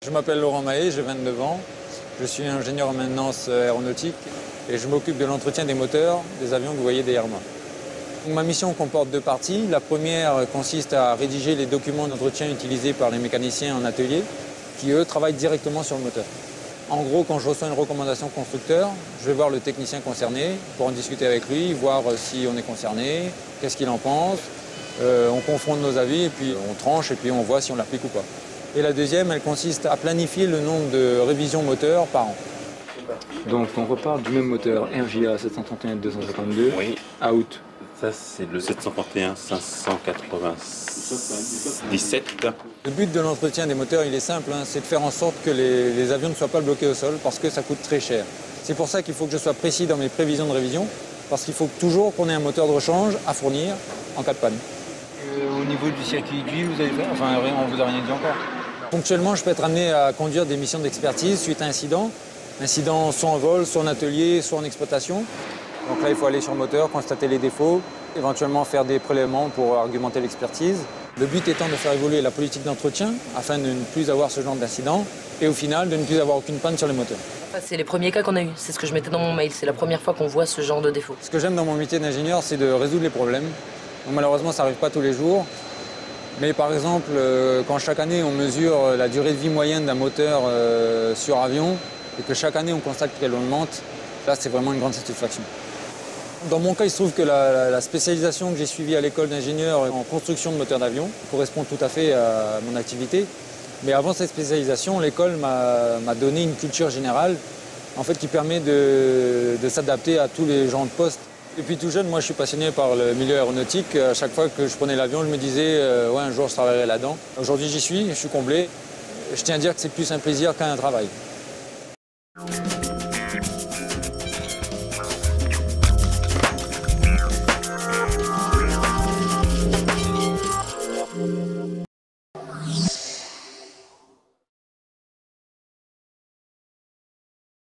Je m'appelle Laurent Mahé, j'ai 29 ans. Je suis ingénieur en maintenance aéronautique et je m'occupe de l'entretien des moteurs des avions que vous voyez derrière moi. Donc, ma mission comporte deux parties. La première consiste à rédiger les documents d'entretien utilisés par les mécaniciens en atelier qui, eux, travaillent directement sur le moteur. En gros, quand je reçois une recommandation constructeur, je vais voir le technicien concerné pour en discuter avec lui, voir si on est concerné, qu'est-ce qu'il en pense. On confronte nos avis et puis on tranche et puis on voit si on l'applique ou pas. Et la deuxième, elle consiste à planifier le nombre de révisions moteurs par an. Donc on repart du même moteur RJA 731-252 à août. Ça c'est le 731 597. Le but de l'entretien des moteurs, il est simple, c'est de faire en sorte que les avions ne soient pas bloqués au sol parce que ça coûte très cher. C'est pour ça qu'il faut que je sois précis dans mes prévisions de révision parce qu'il faut toujours qu'on ait un moteur de rechange à fournir en cas de panne. Au niveau du circuit d'huile, vous avez fait? Enfin, on vous a rien dit encore. Ponctuellement, je peux être amené à conduire des missions d'expertise suite à incident. Incident soit en vol, soit en atelier, soit en exploitation. Donc là, il faut aller sur le moteur, constater les défauts, éventuellement faire des prélèvements pour argumenter l'expertise. Le but étant de faire évoluer la politique d'entretien afin de ne plus avoir ce genre d'incident et au final de ne plus avoir aucune panne sur les moteurs. C'est les premiers cas qu'on a eu, c'est ce que je mettais dans mon mail, c'est la première fois qu'on voit ce genre de défaut. Ce que j'aime dans mon métier d'ingénieur, c'est de résoudre les problèmes. Donc malheureusement, ça n'arrive pas tous les jours. Mais par exemple, quand chaque année on mesure la durée de vie moyenne d'un moteur sur avion et que chaque année on constate qu'elle augmente, là c'est vraiment une grande satisfaction. Dans mon cas, il se trouve que la spécialisation que j'ai suivie à l'école d'ingénieur en construction de moteurs d'avion correspond tout à fait à mon activité. Mais avant cette spécialisation, l'école m'a donné une culture générale en fait, qui permet de s'adapter à tous les genres de postes. Depuis tout jeune, moi je suis passionné par le milieu aéronautique. À chaque fois que je prenais l'avion, je me disais ouais, un jour je travaillerai là-dedans. Aujourd'hui j'y suis, je suis comblé. Je tiens à dire que c'est plus un plaisir qu'un travail.